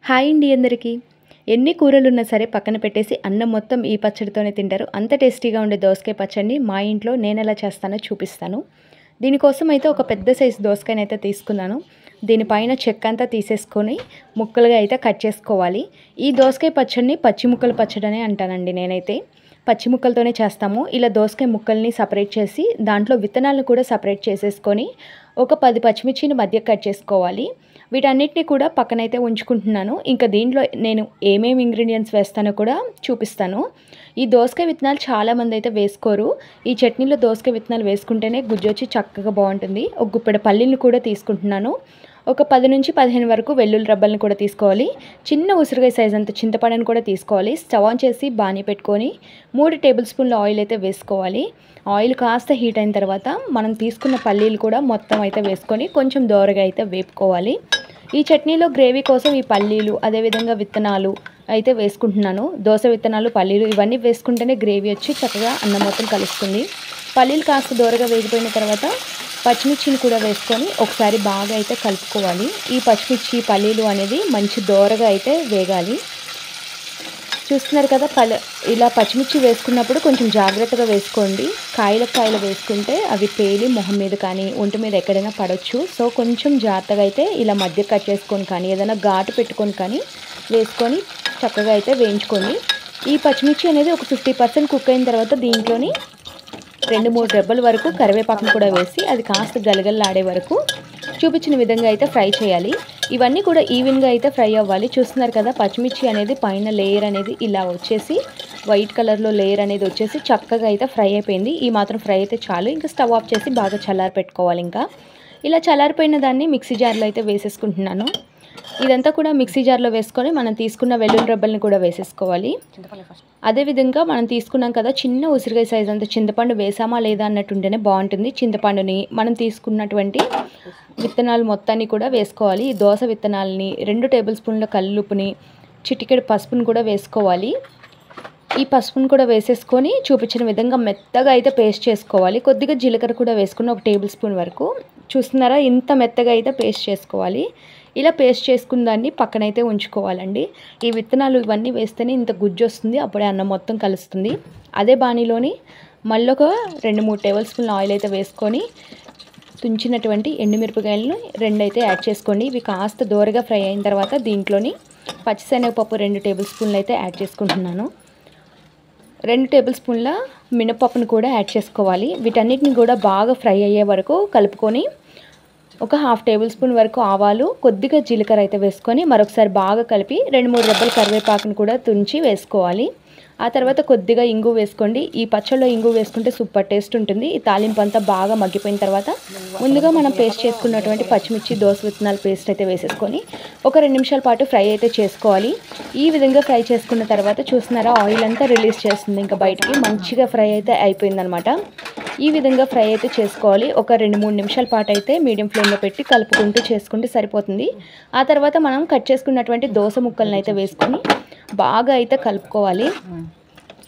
Hi అండి అందరికీ. ఎన్ని కూరలున్నా సరే పక్కన పెట్టేసి అన్నం మొత్తం ఈ పచ్చడితోనే తింటారు. అంత టేస్టీగా ఉండే దోసకాయ పచ్చడిని మా ఇంట్లో నేను ఎలా చేస్తానో చూపిస్తాను. దీనికోసం అయితే ఒక పెద్ద సైజు దోసకాయనైతే తీసుకున్నాను. దీనిపైన చెక్క అంతా తీసేసుకొని ముక్కలుగా అయితే కట్ చేసుకోవాలి. ఈ దోసకాయ పచ్చడిని పచ్చి ముక్కల పచ్చడి అని అంటానండి నేనైతే. పచ్చి ముక్కలతోనే చేస్తాము. ఇలా దోసకాయ ముక్కల్ని సపరేట్ చేసి దాంట్లో విత్తనాలను కూడా సపరేట్ చేసేసుకొని ఒక 10 పచ్చిమిర్చిని మధ్య కట్ చేసుకోవాలి. వీటన్నిటిని కూడా పక్కనైతే ఉంచుకుంటున్నాను. ఇంకా దీంట్లో నేను ఏమేమి ఇంగ్రీడియంట్స్ వేస్తానో కూడా చూపిస్తాను. ఈ దోసకాయ విత్తనాలు చాలామంది అయితే వేసుకోరు. ఈ చట్నీలో దోసకాయ విత్తనాలు వేసుకుంటేనే గుజ్జొచ్చి చక్కగా బాగుంటుంది. ఒక గుప్పెడు పల్లీలు కూడా తీసుకుంటున్నాను. ఒక 10 నుంచి 15 వరకు వెల్లుల్లి రబ్బల్ని కూడా తీసుకోవాలి. చిన్న ఉసిరికాయ సైజ్ అంత చింతపండుని కూడా తీసుకోవాలి. స్టవ్ ఆన్ చేసి బాణీ పెట్టుకొని 3 టేబుల్ స్పూన్ల ఆయిల్ అయితే వేసుకోవాలి. ఆయిల్ కాస్త హీట్ అయిన తర్వాత మనం తీసుకున్న పల్లీలు కూడా మొత్తం అయితే వేసుకొని కొంచెం దోరగా అయితే వేపుకోవాలి. ఈ చట్నీలో గ్రేవీ కోసం ఈ పల్లీలు అదేవిధంగా విత్తనాలు అయితే వేసుకుంటున్నాను. దోస విత్తనాలు, పల్లీలు ఇవన్నీ వేసుకుంటేనే గ్రేవీ వచ్చి చక్కగా అన్నం మొత్తం కలుస్తుంది. పల్లీలు కాస్త దోరగా వేగిపోయిన తర్వాత పచ్చిమిర్చిని కూడా వేసుకొని ఒకసారి బాగా అయితే కలుపుకోవాలి. ఈ పచ్చిమిర్చి, పల్లీలు అనేది మంచి దోరగా అయితే వేగాలి. చూస్తున్నారు కదా, ఇలా పచ్చిమిర్చి వేసుకున్నప్పుడు కొంచెం జాగ్రత్తగా వేసుకోండి. కాయలు వేసుకుంటే అవి పేలి మొహం మీద కానీ ఒంటి మీద ఎక్కడైనా పడవచ్చు. సో కొంచెం జాగ్రత్తగా అయితే ఇలా మధ్య కట్ చేసుకొని కానీ ఏదైనా ఘాటు పెట్టుకొని కానీ వేసుకొని చక్కగా అయితే వేయించుకోండి. ఈ పచ్చిమిర్చి అనేది ఒక 50% కుక్ అయిన తర్వాత దీంట్లోని 2-3 రెబ్బల వరకు కరివేపాకును కూడా వేసి అది కాస్త గలగలలాడే వరకు చూపించిన విధంగా అయితే ఫ్రై చేయాలి. ఇవన్నీ కూడా ఈవెన్గా అయితే ఫ్రై అవ్వాలి. చూస్తున్నారు కదా, పచ్చిమిర్చి అనేది పైన లేయర్ అనేది ఇలా వచ్చేసి వైట్ కలర్లో లేయర్ అనేది వచ్చేసి చక్కగా అయితే ఫ్రై అయిపోయింది. ఈ మాత్రం ఫ్రై అయితే చాలు. ఇంకా స్టవ్ ఆఫ్ చేసి బాగా చల్లారి పెట్టుకోవాలి. ఇంకా ఇలా చల్లారిపోయిన దాన్ని మిక్సీ జార్లో అయితే వేసేసుకుంటున్నాను. ఇదంతా కూడా మిక్సీ జార్లో వేసుకొని మనం తీసుకున్న వెల్లుల్లి రబ్బల్ని కూడా వేసేసుకోవాలి. అదేవిధంగా మనం తీసుకున్నాం కదా, చిన్న ఉసిరికాయ సైజ్ అంత చింతపండు వేసామా లేదా అన్నట్టుంటేనే బాగుంటుంది. చింతపండుని మనం తీసుకున్నటువంటి విత్తనాలు మొత్తాన్ని కూడా వేసుకోవాలి. ఈ దోస విత్తనాలని 2 టేబుల్ స్పూన్ల కల్లుపుని చిటికెడు పసుపుని కూడా వేసుకోవాలి. ఈ పసుపును కూడా వేసేసుకొని చూపించిన విధంగా మెత్తగా అయితే పేస్ట్ చేసుకోవాలి. కొద్దిగా జీలకర్ర కూడా వేసుకుని 1 టేబుల్ స్పూన్ వరకు. చూస్తున్నారా, ఇంత మెత్తగా అయితే పేస్ట్ చేసుకోవాలి. ఇలా పేస్ట్ చేసుకున్న దాన్ని పక్కనైతే ఉంచుకోవాలండి. ఈ విత్తనాలు ఇవన్నీ వేస్తేనే ఇంత గుజ్జు వస్తుంది. అప్పుడే అన్నం మొత్తం కలుస్తుంది. అదే బాణీలోని మళ్ళీ ఒక 2-3 టేబుల్ స్పూన్ల ఆయిల్ అయితే వేసుకొని తుంచినటువంటి ఎండుమిరపకాయలను 2 అయితే యాడ్ చేసుకోండి. ఇవి కాస్త దోరగా ఫ్రై అయిన తర్వాత దీంట్లోని పచ్చిశనగపప్పు 2 టేబుల్ స్పూన్లు అయితే యాడ్ చేసుకుంటున్నాను. 2 టేబుల్ స్పూన్ల మినపప్పును కూడా యాడ్ చేసుకోవాలి. వీటన్నిటిని కూడా బాగా ఫ్రై అయ్యే వరకు కలుపుకొని ఒక 1/2 టేబుల్ స్పూన్ వరకు ఆవాలు, కొద్దిగా జీలకర్ర అయితే వేసుకొని మరొకసారి బాగా కలిపి 2-3 రెబ్బల కరివేపాకును కూడా తుంచి వేసుకోవాలి. ఆ తర్వాత కొద్దిగా ఇంగు వేసుకోండి. ఈ పచ్చళ్ళలో ఇంగు వేసుకుంటే సూపర్ టేస్ట్ ఉంటుంది. ఈ తాలింపు అంతా బాగా మగ్గిపోయిన తర్వాత ముందుగా మనం పేస్ట్ చేసుకున్నటువంటి పచ్చిమిర్చి, దోస విత్తనాల పేస్ట్ అయితే వేసేసుకొని ఒక 2 నిమిషాల పాటు ఫ్రై అయితే చేసుకోవాలి. ఈ విధంగా ఫ్రై చేసుకున్న తర్వాత చూస్తున్నారా, ఆయిల్ అంతా రిలీజ్ చేస్తుంది. ఇంకా బయటికి మంచిగా ఫ్రై అయితే అయిపోయిందనమాట. ఈ విధంగా ఫ్రై అయితే చేసుకోవాలి. ఒక 2-3 నిమిషాల పాటు అయితే మీడియం ఫ్లేమ్లో పెట్టి కలుపుకుంటూ చేసుకుంటే సరిపోతుంది. ఆ తర్వాత మనం కట్ చేసుకున్నటువంటి దోస ముక్కలను అయితే వేసుకొని బాగా అయితే కలుపుకోవాలి.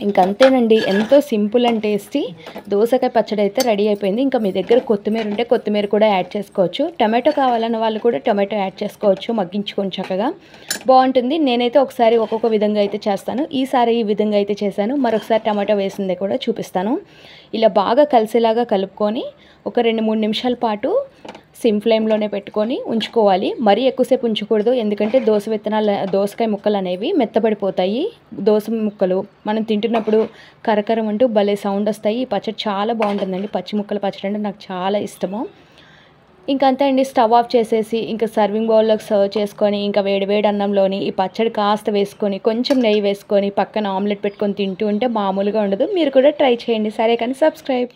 ఇంకంతేనండి, ఎంతో సింపుల్ అండ్ టేస్టీ దోసకాయ పచ్చడి అయితే రెడీ అయిపోయింది. ఇంకా మీ దగ్గర కొత్తిమీర ఉంటే కొత్తిమీర కూడా యాడ్ చేసుకోవచ్చు. టమాటో కావాలన్న వాళ్ళు కూడా టమాటో యాడ్ చేసుకోవచ్చు. మగ్గించుకొని చక్కగా బాగుంటుంది. నేనైతే ఒకసారి ఒక్కొక్క విధంగా అయితే చేస్తాను. ఈసారి ఈ విధంగా అయితే చేశాను. మరొకసారి టమాటో వేసిందే కూడా చూపిస్తాను. ఇలా బాగా కలిసేలాగా కలుపుకొని ఒక 2-3 నిమిషాల పాటు సిమ్ ఫ్లేమ్లోనే పెట్టుకొని ఉంచుకోవాలి. మరీ ఎక్కువసేపు ఉంచకూడదు, ఎందుకంటే దోసకాయ ముక్కలు అనేవి మెత్తబడిపోతాయి. దోస ముక్కలు మనం తింటున్నప్పుడు కరకరం అంటూ భలే సౌండ్ వస్తాయి. ఈ పచ్చడి చాలా బాగుంటుందండి. పచ్చి ముక్కల పచ్చడి అంటే నాకు చాలా ఇష్టము. ఇంకంతే అండి, స్టవ్ ఆఫ్ చేసేసి ఇంకా సర్వింగ్ బౌల్లోకి సర్వ్ చేసుకొని ఇంకా వేడి అన్నంలోని ఈ పచ్చడి కాస్త వేసుకొని కొంచెం నెయ్యి వేసుకొని పక్కన ఆమ్లెట్ పెట్టుకొని తింటూ ఉంటే మామూలుగా ఉండదు. మీరు కూడా ట్రై చేయండి. సరే కానీ సబ్స్క్రైబ్.